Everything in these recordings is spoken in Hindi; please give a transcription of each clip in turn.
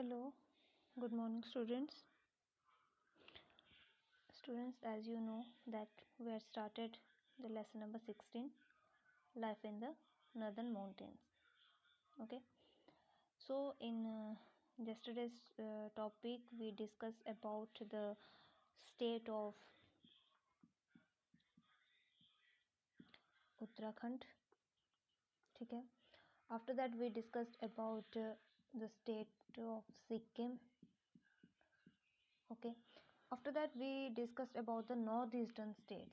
Hello, good morning students. As you know that we have started the lesson number 16, life in the northern mountains. Okay, so in yesterday's topic we discussed about the state of Uttarakhand. Okay, after that we discussed about the state of Sikkim. Okay, after that we discussed about the northeastern states.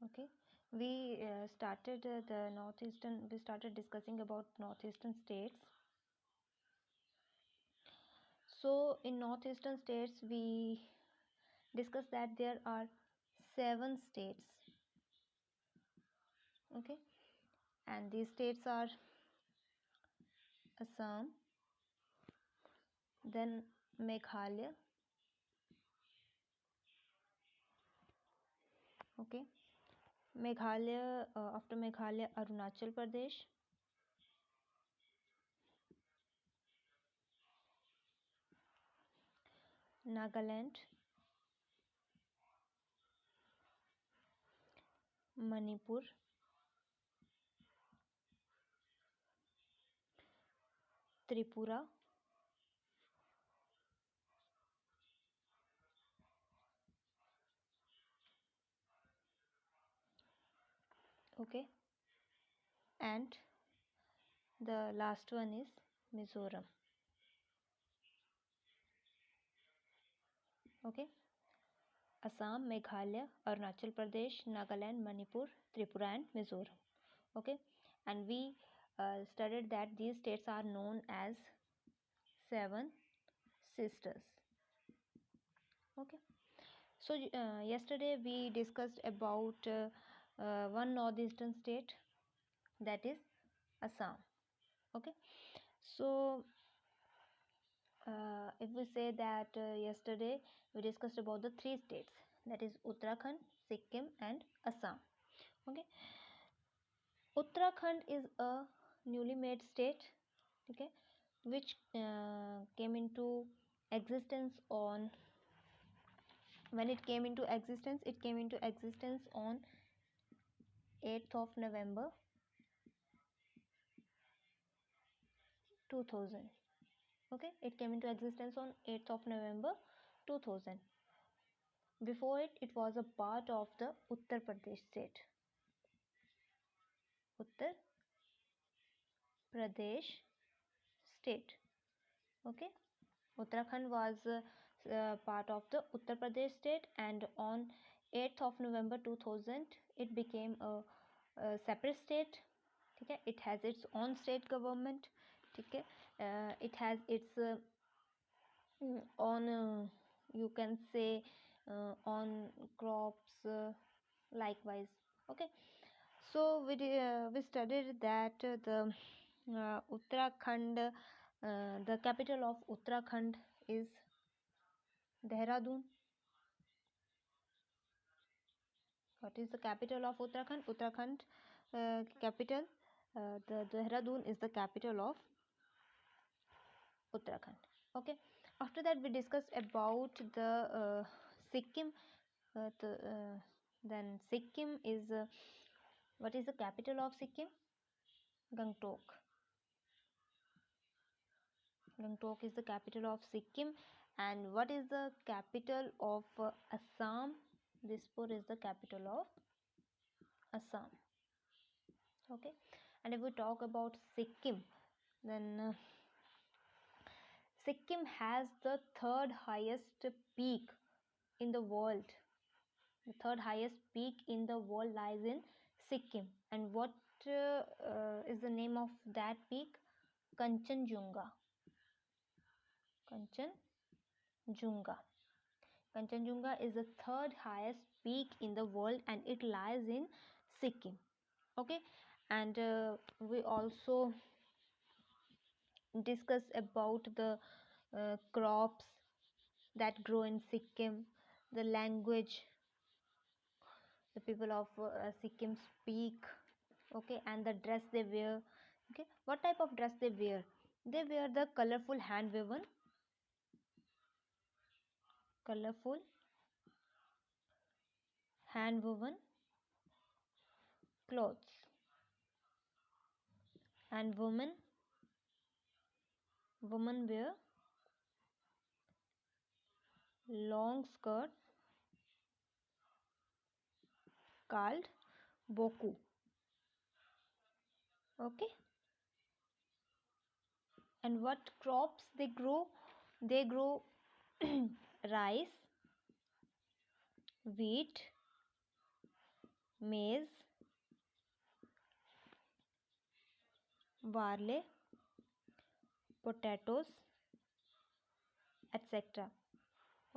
Okay, we started we started discussing about northeastern states. So in northeastern states we discussed that there are 7 states. Okay, and these states are Assam, then Meghalaya. Okay, Meghalaya, after Meghalaya, Arunachal Pradesh, Nagaland, Manipur, Tripura, okay, and the last one is Mizoram. Okay, Assam, Meghalaya, Arunachal Pradesh, Nagaland, Manipur, Tripura and Mizoram. Okay, and we studied that these states are known as 7 sisters. Okay, so yesterday we discussed about one northeastern state, that is Assam. Okay, so if we say that yesterday we discussed about the 3 states, that is Uttarakhand, Sikkim and Assam. Okay, Uttarakhand is a newly made state, okay, which came into existence on it came into existence on 8th of November 2000. Okay, it came into existence on 8th of November 2000. Before it was a part of the Uttar Pradesh state. Uttar Pradesh state. Okay, Uttarakhand was part of the Uttar Pradesh state, and on 8th of November 2000 it became a separate state. Okay, it has its own state government. Okay, it has its on you can say on crops likewise. Okay, so we studied that the Uttarakhand, the capital of Uttarakhand is Dehradun. What is the capital of Uttarakhand? Uttarakhand capital, the Dehradun is the capital of Uttarakhand. Okay, after that we discussed about the Sikkim. Then Sikkim is what is the capital of Sikkim? Gangtok. Gangtok is the capital of Sikkim. And what is the capital of Assam? Dispur is the capital of Assam. Okay, and if we talk about Sikkim, then Sikkim has the 3rd highest peak in the world. The 3rd highest peak in the world lies in Sikkim. And what is the name of that peak? Kanchenjunga. Kanchenjunga. Kanchenjunga is the 3rd highest peak in the world and it lies in Sikkim. Okay, and we also discuss about the crops that grow in Sikkim, the language the people of Sikkim speak. Okay, and the dress they wear. Okay, what type of dress they wear? They wear the colorful hand woven clothes, and women wear long skirt called boku. Okay, and what crops they grow? They grow rice, wheat, maize, barley, potatoes, etc.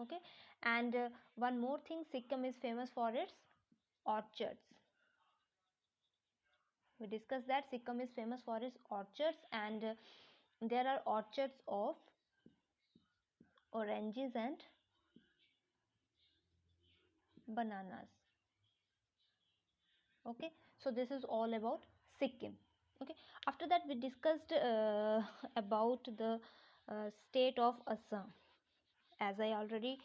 Okay, and one more thing, Sikkim is famous for its orchards. We discussed that Sikkim is famous for its orchards, and there are orchards of oranges and bananas. Okay, so this is all about Sikkim. Okay, after that we discussed about the state of Assam. As I already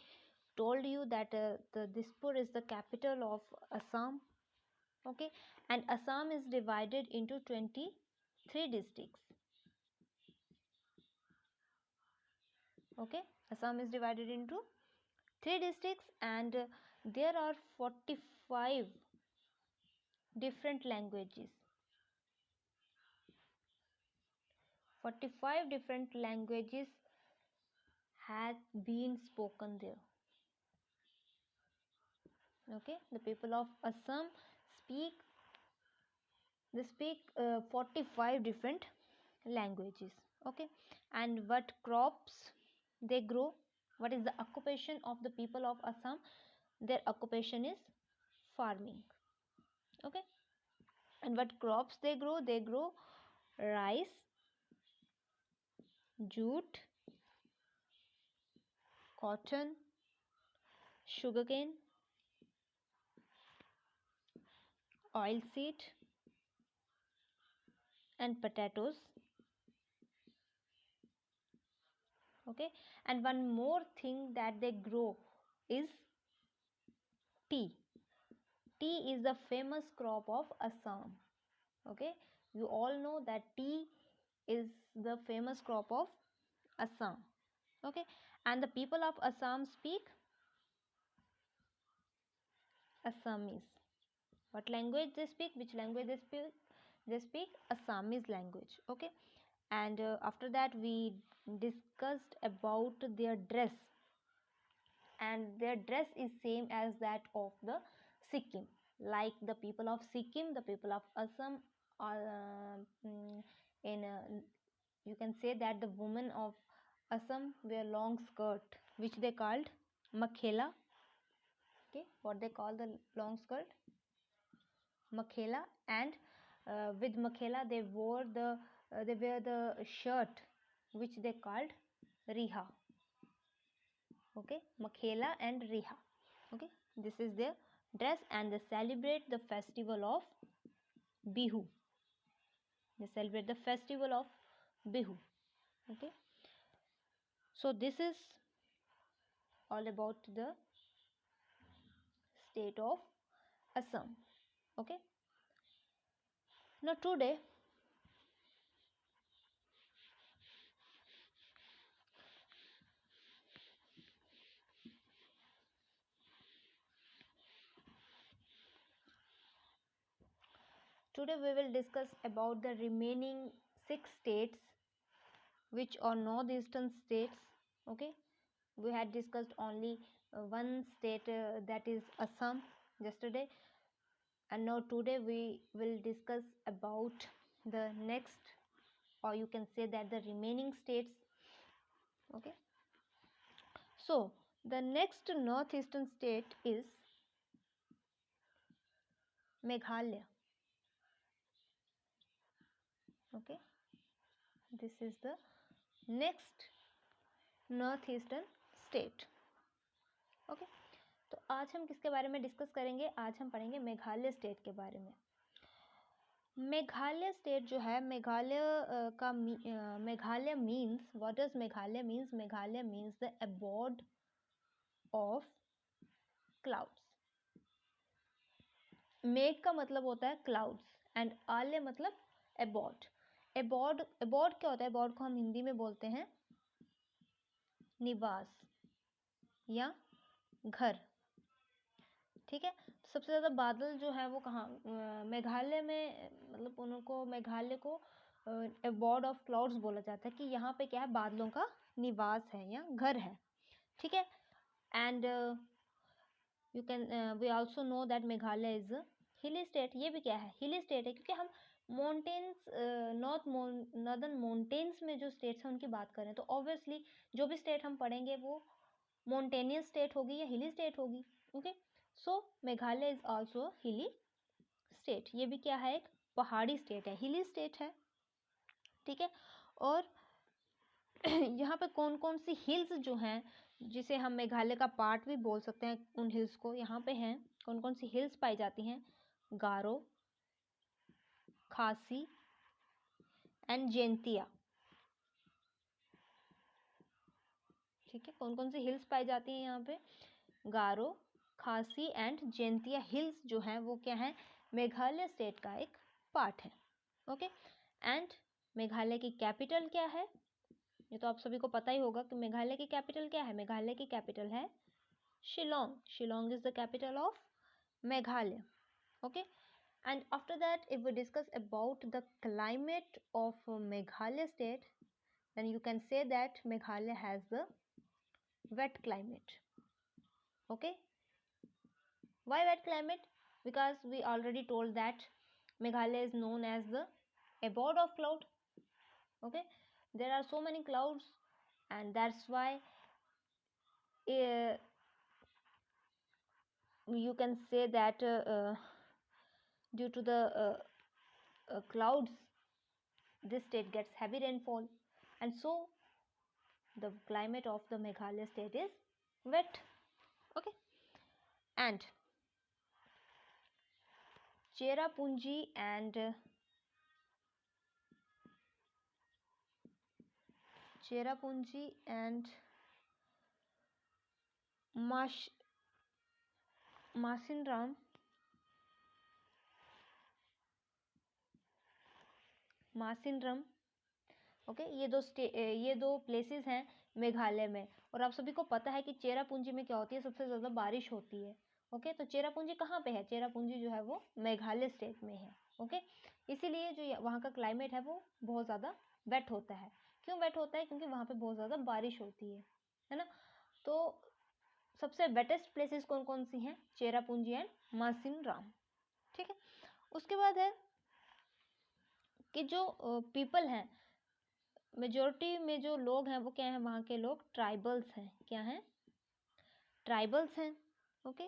told you that the Dispur is the capital of Assam. Okay, and Assam is divided into 23 districts. Okay, Assam is divided into 3 districts, and there are 45 different languages. 45 different languages had been spoken there. Okay, the people of Assam speak 45 different languages. Okay, and what crops they grow? What is the occupation of the people of Assam? Their occupation is farming. Okay, and what crops they grow? They grow rice, jute, cotton, sugarcane, oilseed, and potatoes. Okay, and one more thing that they grow is tea. Tea is the famous crop of Assam. Okay, you all know that tea is the famous crop of Assam. Okay, and the people of Assam speak Assamese. What language they speak? Which language they speak? They speak Assamese language. Okay, and after that we discussed about their dress, and their dress is same as that of the Sikkim. Like the people of Sikkim, the people of Assam are in you can say that the women of Assam wear long skirt, which they called makhela. Okay, what they call the long skirt? Makhela, and with makhela they wear the shirt which they called riha. Okay, makhela and riha. Okay, this is their dress, and they celebrate the festival of Bihu. They celebrate the festival of Bihu. Okay, so this is all about the state of Assam. Okay, now today we will discuss about the remaining 6 states which are northeastern states. Okay, we had discussed only one state, that is Assam, yesterday, and now today we will discuss about the next, or you can say that the remaining states. Okay, so the next northeastern state is Meghalaya. Okay, this is the next northeastern state. Okay, so आज हम किसके बारे में डिस्कस करेंगे? आज हम पढ़ेंगे मेघालय स्टेट के बारे में। मेघालय स्टेट जो है, Meghalaya means, what does Meghalaya means? Meghalaya means the abode of clouds. मेघ का मतलब होता है क्लाउड्स एंड आलय मतलब अबोर्ड। अबोर्ड क्या होता है? अबोर्ड को हम हिंदी में बोलते हैं निवास या घर, ठीक है। सबसे ज़्यादा बादल जो है वो कहाँ? मेघालय में, मतलब उनको, मेघालय को अबोर्ड ऑफ क्लाउड्स बोला जाता है कि यहाँ पे क्या है? बादलों का निवास है या घर है, ठीक है। And you can we also know that Meghalaya is hilly state. ये भी क्या है? हिली स्टेट है, क्योंकि हम माउंटेन्स, नॉर्दर्न माउंटेन्स में जो स्टेट्स हैं उनकी बात करें तो ऑब्वियसली जो भी स्टेट हम पढ़ेंगे वो माउंटेनियस स्टेट होगी या हिली स्टेट होगी, okay. So Meghalaya is also हिली स्टेट। ये भी क्या है? एक पहाड़ी स्टेट है, हिली स्टेट है, ठीक है। और यहाँ पे कौन कौन सी हिल्स जो हैं, जिसे हम मेघालय का पार्ट भी बोल सकते हैं उन हिल्स को, यहाँ पे हैं। कौन कौन सी हिल्स पाई जाती हैं? गारो, खासी एंड जैंतिया, ठीक है। कौन कौन सी हिल्स पाई जाती हैं यहाँ पे? गारो, खासी एंड जैंतिया हिल्स जो हैं वो क्या है? मेघालय स्टेट का एक पार्ट है, ओके। एंड मेघालय की कैपिटल क्या है? ये तो आप सभी को पता ही होगा कि मेघालय की कैपिटल क्या है। मेघालय की कैपिटल है Shillong. Shillong is the capital of Meghalaya, okay. And after that, if we discuss about the climate of Meghalaya state, then you can say that Meghalaya has the wet climate, okay. Why wet climate? Because we already told that Meghalaya is known as the abode of cloud, okay. There are so many clouds, and that's why you can say that due to the clouds, this state gets heavy rainfall, and so the climate of the Meghalaya state is wet, okay. And Cherrapunji and Masinram, okay, ये दो प्लेसेस हैं मेघालय में। और आप सभी को पता है कि चेरापूंजी में क्या होती है? सबसे ज़्यादा बारिश होती है, ओके। तो चेरापूंजी कहाँ पे है? चेरापूंजी जो है वो मेघालय स्टेट में है, ओके। इसीलिए जो वहाँ का क्लाइमेट है वो बहुत ज़्यादा वेट होता है। क्यों वेट होता है? क्योंकि वहाँ पे बहुत ज़्यादा बारिश होती है ना। तो सबसे वेटेस्ट प्लेसेस कौन कौन सी हैं? चेरापूंजी एंड मासिनराम, ठीक है। उसके बाद है कि जो पीपल हैं, मेजोरिटी में जो लोग हैं वो क्या हैं? वहाँ के लोग ट्राइबल्स हैं। क्या हैं? ट्राइबल्स हैं, ओके।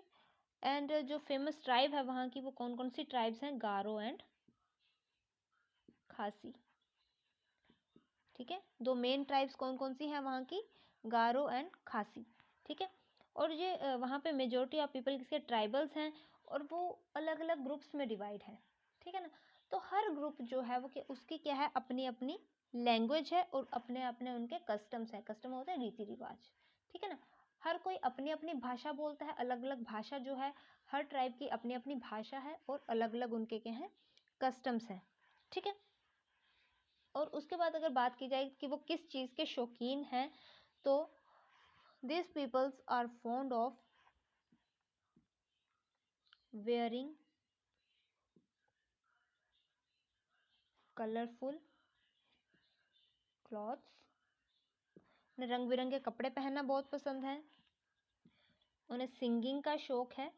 एंड जो फेमस ट्राइब है वहाँ की, वो कौन कौन सी ट्राइब्स हैं? गारो एंड खासी, ठीक है। दो मेन ट्राइब्स कौन कौन सी हैं वहाँ की? गारो एंड खासी, ठीक है। और ये वहाँ पे मेजोरिटी ऑफ पीपल किसके? ट्राइबल्स हैं, और वो अलग अलग ग्रुप्स में डिवाइड है, ठीक है ना। तो हर ग्रुप जो है वो उसकी क्या है? अपनी अपनी लैंग्वेज है और अपने अपने उनके कस्टम्स हैं। कस्टम होते हैं रीति रिवाज, ठीक है ना। हर कोई अपनी अपनी भाषा बोलता है। अलग अलग भाषा जो है, हर ट्राइब की अपनी अपनी भाषा है और अलग अलग उनके क्या हैं? कस्टम्स हैं, ठीक है। और उसके बाद अगर बात की जाए कि वो किस चीज़ के शौकीन हैं, तो these peoples are fond of wearing colorful clothes, रंग बिरंगे कपड़े पहनना बहुत पसंद है। उन्हें सिंगिंग का शौक है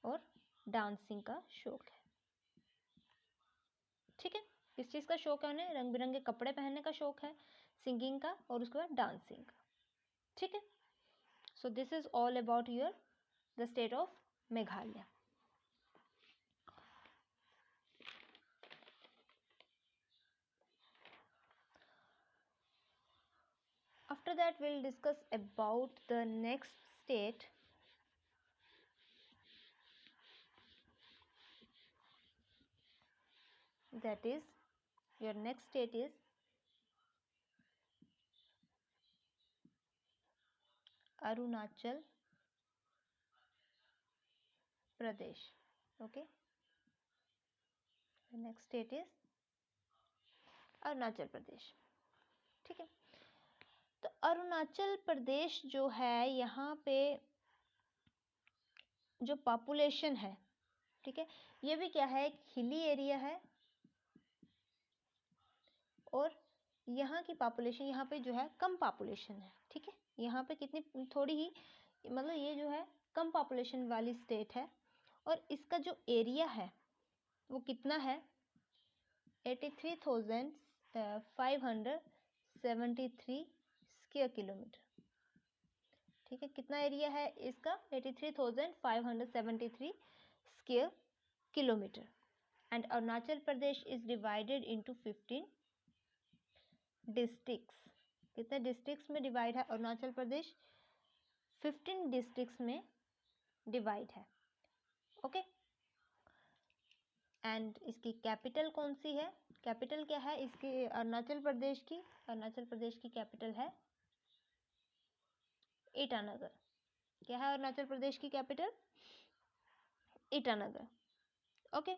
और डांसिंग का शौक है, ठीक है। किस चीज़ का शौक है? उन्हें रंग बिरंगे कपड़े पहनने का शौक है, सिंगिंग का, और उसके बाद डांसिंग का, ठीक है। So this is all about your the state of Meghalaya. After that, we'll discuss about the next state, that is your next state is Arunachal Pradesh. Okay, the next state is Arunachal Pradesh. ठीक है, तो अरुणाचल प्रदेश जो है यहाँ पे जो पॉपुलेशन है, ठीक है, ये भी क्या है, एक हिली एरिया है और यहाँ की पॉपुलेशन यहाँ पे जो है कम पॉपुलेशन है. ठीक है, यहाँ पे कितनी थोड़ी ही, मतलब ये जो है कम पॉपुलेशन वाली स्टेट है और इसका जो एरिया है वो कितना है, 83,573 स्क्वायर किलोमीटर. ठीक है, कितना एरिया है इसका, 83,573 square kilometre. And Arunachal Pradesh is divided into 15 districts. कितने डिस्ट्रिक्ट्स में डिवाइड है अरुणाचल प्रदेश, 15 डिस्ट्रिक्ट्स में डिवाइड है. ओके, एंड इसकी कैपिटल कौन सी है, कैपिटल क्या है इसकी अरुणाचल प्रदेश की, अरुणाचल प्रदेश की कैपिटल है ईटानगर. क्या है अरुणाचल प्रदेश की कैपिटल, ईटानगर. ओके,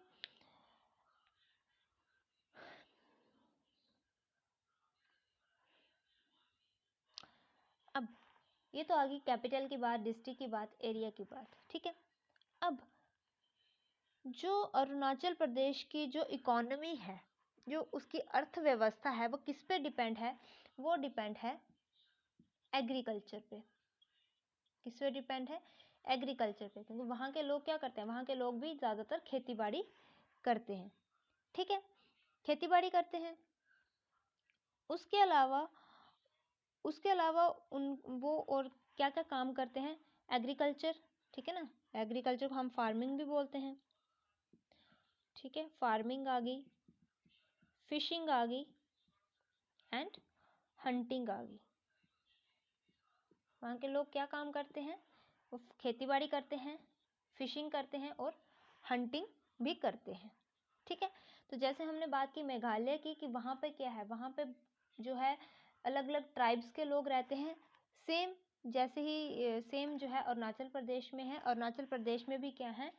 अब ये तो आ गई कैपिटल की बात, डिस्ट्रिक्ट की बात, एरिया की बात. ठीक है, अब जो अरुणाचल प्रदेश की जो इकोनॉमी है, जो उसकी अर्थव्यवस्था है, वो किस पे डिपेंड है, वो डिपेंड है एग्रीकल्चर पे. किस पे डिपेंड है, एग्रीकल्चर पे, क्योंकि वहाँ के लोग क्या करते हैं, वहाँ के लोग भी ज़्यादातर खेती बाड़ी करते हैं. ठीक है, खेती बाड़ी करते हैं. उसके अलावा उन वो और क्या क्या काम करते हैं, एग्रीकल्चर. ठीक है ना, एग्रीकल्चर को हम फार्मिंग भी बोलते हैं. ठीक है, फार्मिंग आ गई, फिशिंग आ गई एंड हंटिंग आ गई. वहाँ के लोग क्या काम करते हैं, वो खेती बाड़ी करते हैं, फिशिंग करते हैं और हंटिंग भी करते हैं. ठीक है, तो जैसे हमने बात की मेघालय की कि वहाँ पे क्या है, वहाँ पे जो है अलग अलग ट्राइब्स के लोग रहते हैं. सेम जैसे ही सेम जो है अरुणाचल प्रदेश में है. अरुणाचल प्रदेश में भी क्या है,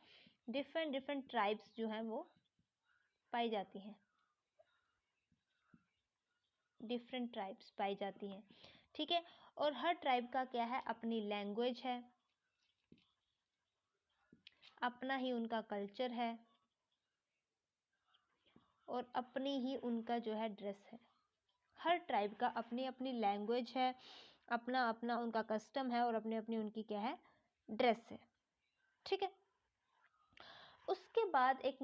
डिफरेंट डिफरेंट ट्राइब्स जो हैं वो पाई जाती हैं, डिफरेंट ट्राइब्स पाई जाती हैं. ठीक है, और हर ट्राइब का क्या है, अपनी लैंग्वेज है, अपना ही उनका कल्चर है और अपनी ही उनका जो है ड्रेस है. हर ट्राइब का अपनी अपनी लैंग्वेज है, अपना अपना उनका कस्टम है और अपनी अपनी उनकी क्या है, ड्रेस है. ठीक है, उसके बाद एक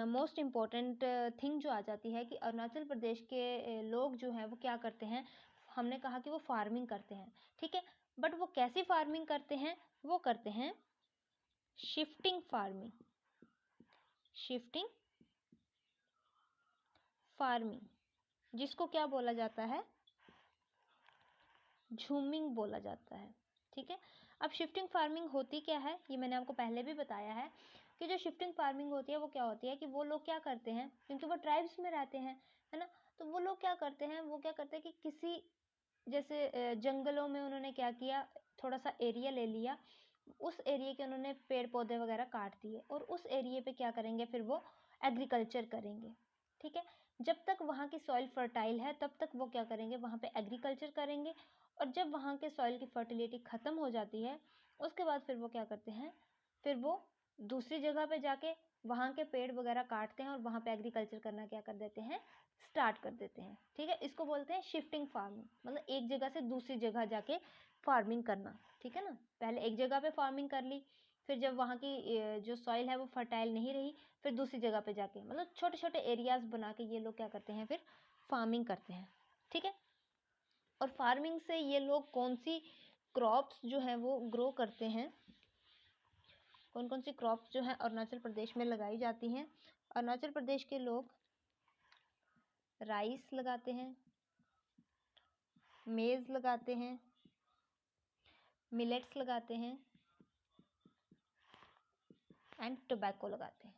मोस्ट इम्पॉर्टेंट थिंग जो आ जाती है कि अरुणाचल प्रदेश के लोग जो हैं वो क्या करते हैं, हमने कहा कि वो फार्मिंग करते हैं. ठीक है, बट वो कैसी फार्मिंग करते हैं, वो करते हैं शिफ्टिंग फार्मिंग. शिफ्टिंग फार्मिंग, जिसको क्या बोला जाता है, झूमिंग बोला जाता है. ठीक है, अब शिफ्टिंग फार्मिंग होती क्या है, ये मैंने आपको पहले भी बताया है कि जो शिफ्टिंग फार्मिंग होती है वो क्या होती है कि वो लोग क्या करते हैं, क्योंकि वो ट्राइब्स में रहते हैं, है ना, तो वो लोग क्या करते हैं, वो क्या करते हैं कि किसी जैसे जंगलों में उन्होंने क्या किया, थोड़ा सा एरिया ले लिया, उस एरिया के उन्होंने पेड़ पौधे वगैरह काट दिए और उस एरिया पे क्या करेंगे, फिर वो एग्रीकल्चर करेंगे. ठीक है, जब तक वहाँ की सॉइल फर्टाइल है तब तक वो क्या करेंगे, वहाँ पे एग्रीकल्चर करेंगे. और जब वहाँ के सॉइल की फर्टिलिटी ख़त्म हो जाती है उसके बाद फिर वो क्या करते हैं, फिर वो दूसरी जगह पे जाके वहाँ के पेड़ वगैरह काटते हैं और वहाँ पे एग्रीकल्चर करना क्या कर देते हैं, स्टार्ट कर देते हैं. ठीक है, इसको बोलते हैं शिफ्टिंग फार्मिंग, मतलब एक जगह से दूसरी जगह जाके फार्मिंग करना. ठीक है ना, पहले एक जगह पे फार्मिंग कर ली, फिर जब वहाँ की जो सॉइल है वो फर्टाइल नहीं रही, फिर दूसरी जगह पे जाके, मतलब छोटे छोटे एरियाज बना के ये लोग क्या करते हैं, फिर फार्मिंग करते हैं. ठीक है, और फार्मिंग से ये लोग कौन सी क्रॉप्स जो है वो ग्रो करते हैं, कौन कौन सी क्रॉप्स जो है अरुणाचल प्रदेश में लगाई जाती हैं. अरुणाचल प्रदेश के लोग राइस लगाते हैं, मेज लगाते हैं, मिलेट्स लगाते हैं एंड टोबैको लगाते हैं.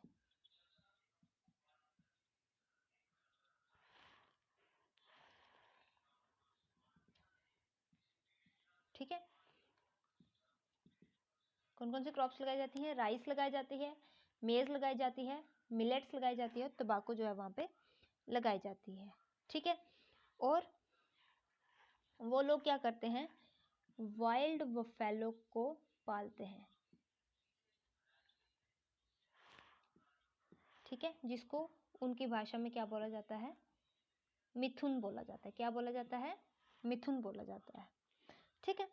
कौन कौन सी क्रॉप्स लगाई जाती हैं? राइस लगाई जाती है, मेज लगाई जाती है, मिलेट्स लगाई जाती है, तंबाकू जो है वहाँ पे लगाई जाती है। ठीक है, और वो लोग क्या करते हैं? वाइल्ड बफेलो को पालते हैं। ठीक है, जिसको उनकी भाषा में क्या बोला जाता है? मिथुन बोला जाता है। क्या बोला जाता है? मिथुन बोला जाता है। ठीक है,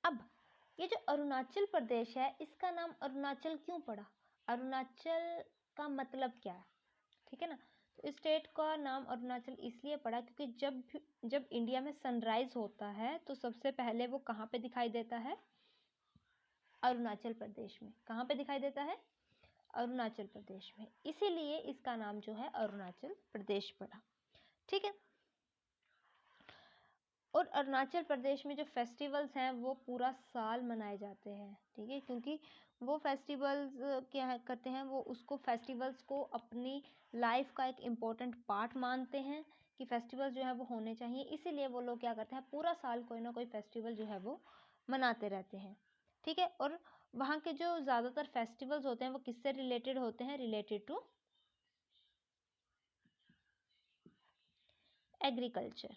अब ये जो अरुणाचल प्रदेश है, इसका नाम अरुणाचल क्यों पड़ा? अरुणाचल का मतलब क्या है? ठीक है ना, तो स्टेट का नाम अरुणाचल इसलिए पड़ा क्योंकि जब इंडिया में सनराइज होता है तो सबसे पहले वो कहाँ पे दिखाई देता है? अरुणाचल प्रदेश में। कहाँ पे दिखाई देता है? अरुणाचल प्रदेश में, इसीलिए इसका नाम जो है अरुणाचल प्रदेश पड़ा। ठीक है, और अरुणाचल प्रदेश में जो फेस्टिवल्स हैं वो पूरा साल मनाए जाते हैं। ठीक है, क्योंकि वो फेस्टिवल्स क्या करते हैं, वो उसको फेस्टिवल्स को अपनी लाइफ का एक इम्पोर्टेंट पार्ट मानते हैं कि फेस्टिवल्स जो है वो होने चाहिए, इसीलिए वो लोग क्या करते हैं, पूरा साल कोई ना कोई फेस्टिवल जो है वो मनाते रहते हैं। ठीक है, और वहाँ के जो ज़्यादातर फेस्टिवल्स होते हैं वो किससे रिलेटेड होते हैं? Related to agriculture.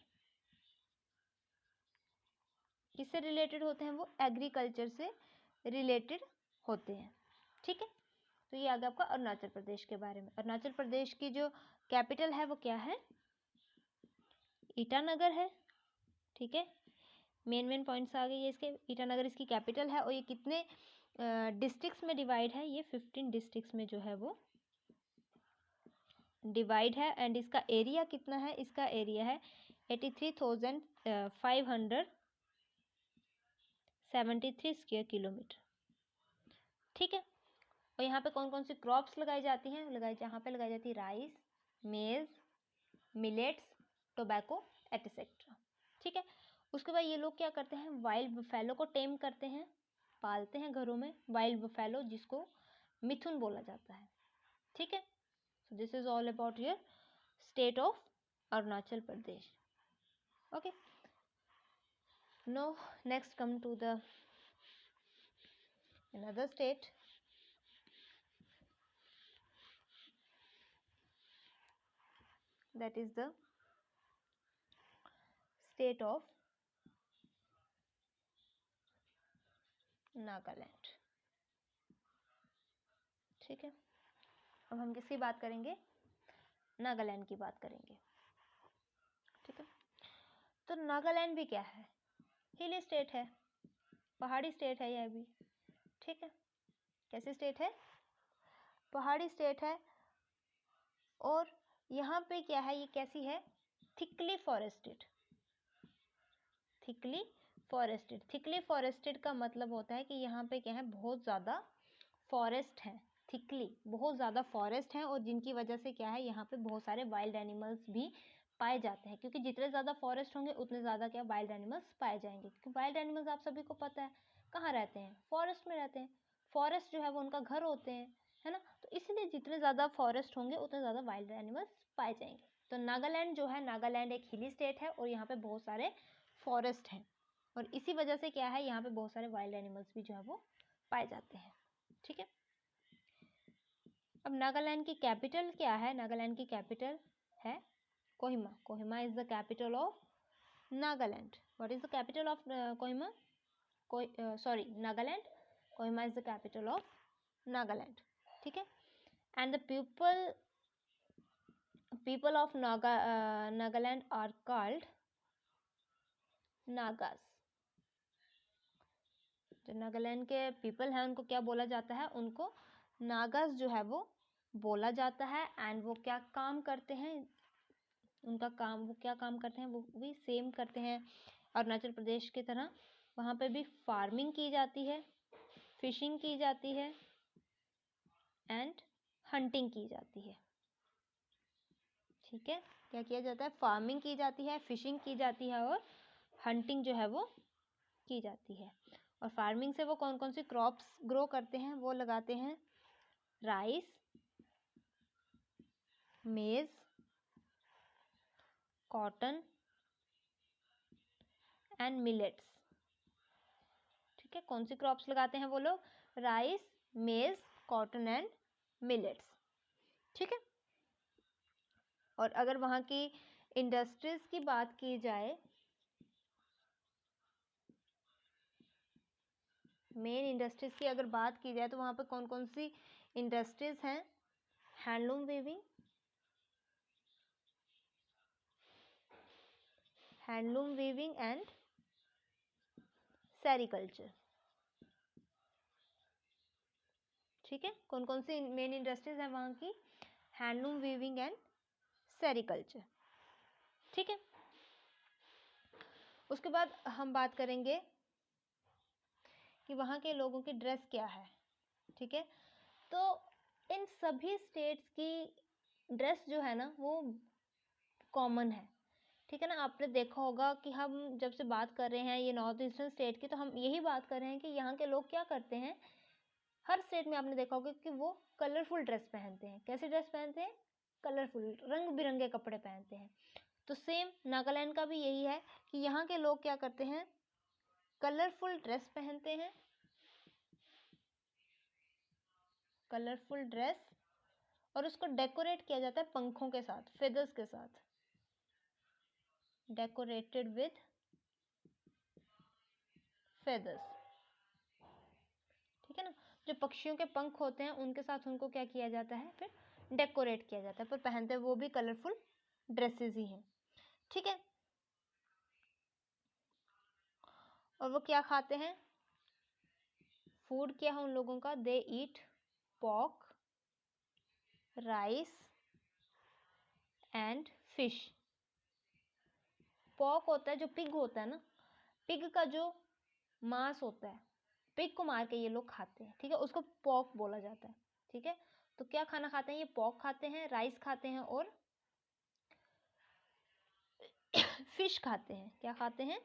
किससे रिलेटेड होते हैं? वो एग्रीकल्चर से रिलेटेड होते हैं। ठीक है, तो ये आ गया आपका अरुणाचल प्रदेश के बारे में। अरुणाचल प्रदेश की जो कैपिटल है वो क्या है? ईटानगर है। ठीक है, मेन पॉइंट्स आ गए ये इसके। ईटानगर इसकी कैपिटल है, और ये कितने डिस्ट्रिक्ट्स में डिवाइड है? ये 15 डिस्ट्रिक्ट्स में जो है वो डिवाइड है। एंड इसका एरिया कितना है? इसका एरिया है 83,573 स्क्वायर किलोमीटर। ठीक है, और यहाँ पे कौन कौन सी क्रॉप्स लगाई जाती हैं? यहाँ पे लगाई जाती है राइस, मेज, मिलेट्स, टोबैको एटसेट्रा। ठीक है, उसके बाद ये लोग क्या करते हैं? वाइल्ड बफेलो को टेम करते हैं, पालते हैं घरों में वाइल्ड बफेलो, जिसको मिथुन बोला जाता है। ठीक है, so this is all about your state of Arunachal Pradesh. Okay, now next come to the another state, that is the state of Nagaland. ठीक है, अब हम किसकी बात करेंगे? नागालैंड की बात करेंगे। ठीक है, तो नागालैंड भी क्या है? हिली स्टेट है, पहाड़ी स्टेट है यह भी। ठीक है, कैसी स्टेट है? पहाड़ी स्टेट है, और यहाँ पे क्या है? ये कैसी है? Thickly forested. Thickly forested. Thickly forested का मतलब होता है कि यहाँ पे क्या है? बहुत ज़्यादा फॉरेस्ट है। थिकली बहुत ज़्यादा फॉरेस्ट हैं, और जिनकी वजह से क्या है, यहाँ पे बहुत सारे वाइल्ड एनिमल्स भी पाए जाते हैं, क्योंकि जितने ज़्यादा फॉरेस्ट होंगे उतने ज़्यादा क्या वाइल्ड एनिमल्स पाए जाएंगे। क्योंकि वाइल्ड एनिमल्स आप सभी को पता है कहाँ रहते हैं? फॉरेस्ट में रहते हैं। फॉरेस्ट जो है वो उनका घर होते हैं, है ना, तो इसलिए जितने ज़्यादा फॉरेस्ट होंगे उतने ज़्यादा वाइल्ड एनिमल्स पाए जाएंगे। तो नागालैंड जो है, नागालैंड एक हिली स्टेट है, और यहाँ पे बहुत सारे फॉरेस्ट हैं, और इसी वजह से क्या है, यहाँ पे बहुत सारे वाइल्ड एनिमल्स भी जो है वो पाए जाते हैं। ठीक है, अब नागालैंड की कैपिटल क्या है? नागालैंड की कैपिटल है Kohima. Kohima is the capital of Nagaland. What is the capital of Kohima? Sorry, Nagaland. Kohima is the capital of Nagaland. ठीक है, and the people of Nagaland are called Nagas. जो नागालैंड के पीपल हैं उनको क्या बोला जाता है? उनको नागास जो है वो बोला जाता है। एंड वो क्या काम करते हैं? उनका काम, वो क्या काम करते हैं? वो भी सेम करते हैं अरुणाचल प्रदेश की तरह। वहाँ पे भी फार्मिंग की जाती है, फिशिंग की जाती है, एंड हंटिंग की जाती है। ठीक है, क्या किया जाता है? फार्मिंग की जाती है, फिशिंग की जाती है, और हंटिंग जो है वो की जाती है। और फार्मिंग से वो कौन कौन सी क्रॉप्स ग्रो करते हैं? वो लगाते हैं rice, maize, cotton and millets. ठीक है, कौन सी क्रॉप्स लगाते हैं वो लोग? Rice, maize, cotton and millets. ठीक है, और अगर वहाँ की इंडस्ट्रीज की बात की जाए, मेन इंडस्ट्रीज की अगर बात की जाए तो वहाँ पे कौन कौन सी इंडस्ट्रीज हैं? Handloom weaving, and sericulture. ठीक है, कौन कौन सी मेन इंडस्ट्रीज हैं वहाँ की? Handloom, weaving and sericulture. ठीक है, उसके बाद हम बात करेंगे कि वहाँ के लोगों की ड्रेस क्या है। ठीक है, तो इन सभी स्टेट्स की ड्रेस जो है ना वो कॉमन है। ठीक है ना, आपने देखा होगा कि हम जब से बात कर रहे हैं ये नॉर्थ ईस्टर्न स्टेट की, तो हम यही बात कर रहे हैं कि यहाँ के लोग क्या करते हैं, हर स्टेट में आपने देखा होगा कि वो कलरफुल ड्रेस पहनते हैं। कैसी ड्रेस पहनते हैं? कलरफुल, रंग बिरंगे कपड़े पहनते हैं। तो सेम नागालैंड का भी यही है कि यहाँ के लोग क्या करते हैं, कलरफुल ड्रेस पहनते हैं, कलरफुल ड्रेस, और उसको डेकोरेट किया जाता है पंखों के साथ, फेदर्स के साथ, डेकोरेटेड विद फेदर्स। ठीक है ना, जो पक्षियों के पंख होते हैं उनके साथ उनको क्या किया जाता है, फिर डेकोरेट किया जाता है, पर पहनते वो भी कलरफुल ड्रेसेस ही हैं। ठीक है, और वो क्या खाते हैं? फूड क्या है उन लोगों का? They eat pork, rice and fish. Pork होता है जो पिग होता है ना, पिग का जो मांस होता है, पिग को मार के ये लोग खाते हैं। ठीक है, उसको पॉर्क बोला जाता है। ठीक है, तो क्या खाना खाते हैं ये? पॉर्क खाते हैं, राइस खाते हैं और फिश खाते हैं। क्या खाते हैं?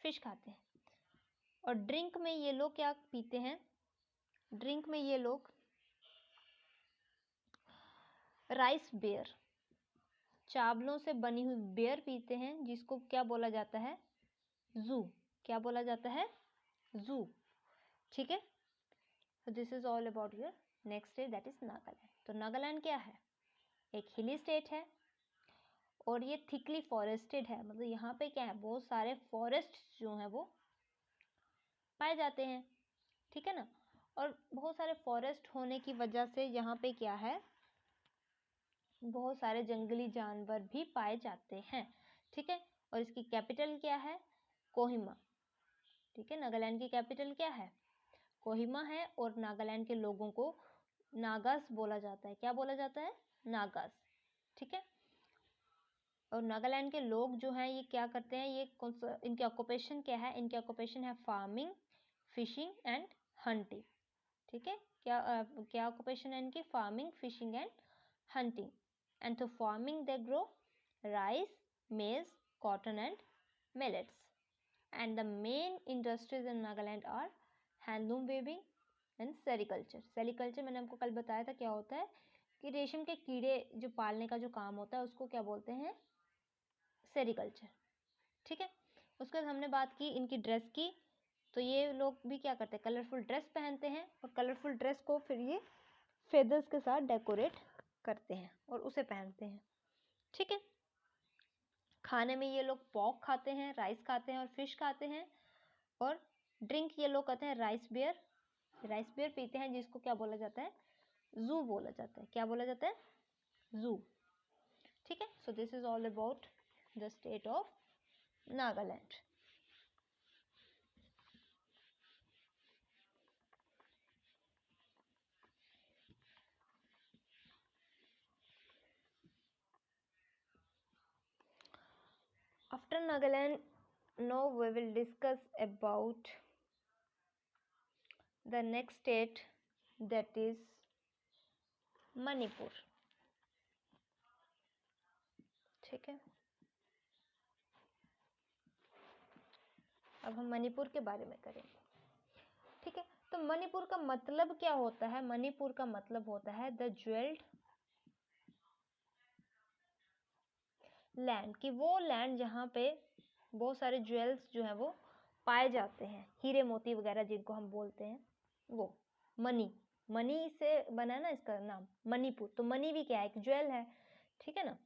फिश खाते हैं। और ड्रिंक में ये लोग क्या पीते हैं? ड्रिंक में ये लोग राइस बियर, चावलों से बनी हुई बियर पीते हैं, जिसको क्या बोला जाता है? जू। क्या बोला जाता है? जू। ठीक है, so this is all about your next state, that is Nagaland. तो नागालैंड क्या है? एक हिली स्टेट है और ये थिकली फॉरेस्टेड है, मतलब यहाँ पे क्या है, बहुत सारे फॉरेस्ट जो हैं वो पाए जाते हैं। ठीक है ना, और बहुत सारे फॉरेस्ट होने की वजह से यहाँ पे क्या है, बहुत सारे जंगली जानवर भी पाए जाते हैं। ठीक है, और इसकी कैपिटल क्या है? कोहिमा। ठीक है, नागालैंड की कैपिटल क्या है? कोहिमा है, और नागालैंड के लोगों को नागास बोला जाता है। क्या बोला जाता है? नागास। ठीक है, और नागालैंड के लोग जो हैं ये क्या करते हैं, ये कौन सा, इनके ऑक्यूपेशन क्या है? इनके ऑक्यूपेशन है फार्मिंग, फिशिंग एंड हंटिंग। ठीक है, क्या ऑक्यूपेशन है इनकी? Farming, fishing and hunting. And to farming they grow rice, maize, cotton and millets. And the main industries in Nagaland are handloom weaving and sericulture. Sericulture मैंने आपको कल बताया था क्या होता है, कि रेशम के कीड़े जो पालने का जो काम होता है उसको क्या बोलते हैं? सेरिकल्चर। ठीक है, उसके बाद हमने बात की इनकी ड्रेस की, तो ये लोग भी क्या करते हैं? कलरफुल ड्रेस पहनते हैं, और कलरफुल ड्रेस को फिर ये फेदर्स के साथ डेकोरेट करते हैं और उसे पहनते हैं। ठीक है, खाने में ये लोग पॉर्क खाते हैं, राइस खाते हैं और फिश खाते हैं, और ड्रिंक ये लोग कहते हैं राइस बियर, राइस बियर पीते हैं, जिसको क्या बोला जाता है? जू बोला जाता है। क्या बोला जाता है? जू। ठीक है, so this is all about the state of Nagaland. After Nagaland, now we will discuss about the next state, that is Manipur. ठीक है, अब हम मणिपुर के बारे में करेंगे। ठीक है, तो मणिपुर का मतलब क्या होता है? मणिपुर का मतलब होता है द ज्वेल्ड लैंड, कि वो लैंड जहाँ पे बहुत सारे ज्वेल्स जो है वो पाए जाते हैं, हीरे मोती वगैरह जिनको हम बोलते हैं वो। मनी, मनी से बना है ना इसका नाम मणिपुर, तो मनी भी क्या है, एक ज्वेल है, ठीक है ना,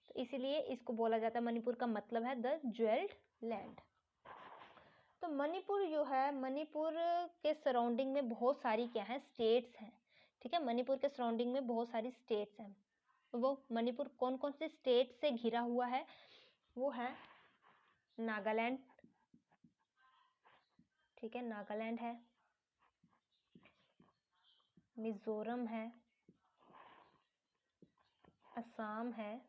तो इसीलिए इसको बोला जाता है, मणिपुर का मतलब है द ज्वेल्ड लैंड। तो मणिपुर जो है, मणिपुर के सराउंडिंग में बहुत सारी क्या है, स्टेट्स हैं, ठीक है, मणिपुर के सराउंडिंग में बहुत सारी स्टेट्स हैं। वो मणिपुर कौन कौन से स्टेट से घिरा हुआ है, वो है नागालैंड, ठीक है, नागालैंड है, मिजोरम है, असम है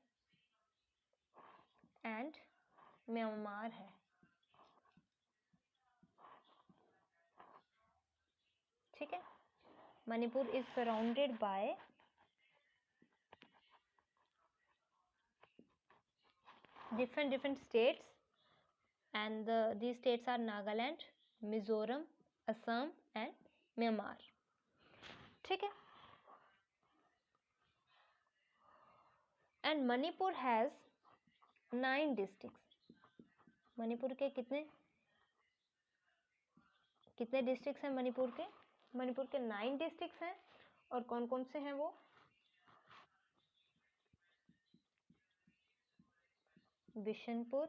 एंड म्यांमार है, ठीक है। Manipur is surrounded by different states and these states are Nagaland, Mizoram, Assam and Myanmar, ठीक है। and Manipur has 9 districts, Manipur के कितने डिस्ट्रिक्ट्स हैं मणिपुर के? मणिपुर के 9 डिस्ट्रिक्ट्स हैं, और कौन कौन से हैं वो? बिशनपुर,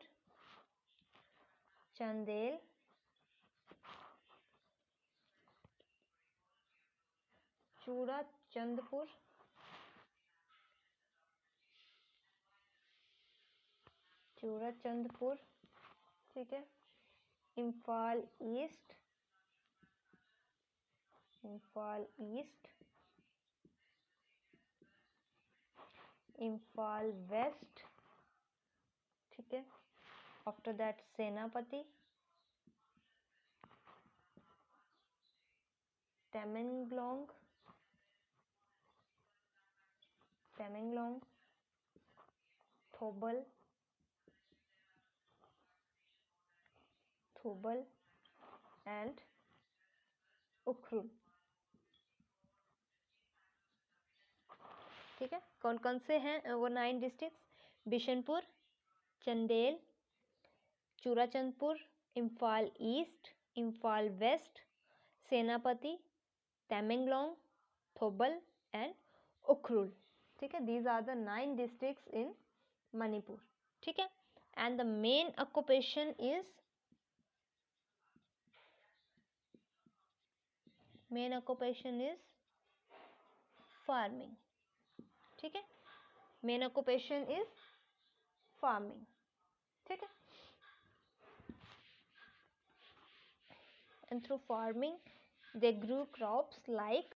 चंदेल, चूड़ाचंदपुर, ठीक है, इम्फाल ईस्ट, इम्फाल वेस्ट, ठीक है, आफ्टर दैट सेनापति, तमेंगलोंग, थोबल एंड उखरुल, ठीक है। कौन कौन से हैं वो 9 districts? Bishnupur, Chandel, Churachandpur, Imphal east, Imphal west, Senapati, Tamenglong, Thoubal and Ukhrul, ठीक है। These are the 9 districts in Manipur, ठीक है। And the main occupation is farming, ठीक है, मेन ऑक्यूपेशन इज फार्मिंग, ठीक है। And through farming they grew crops like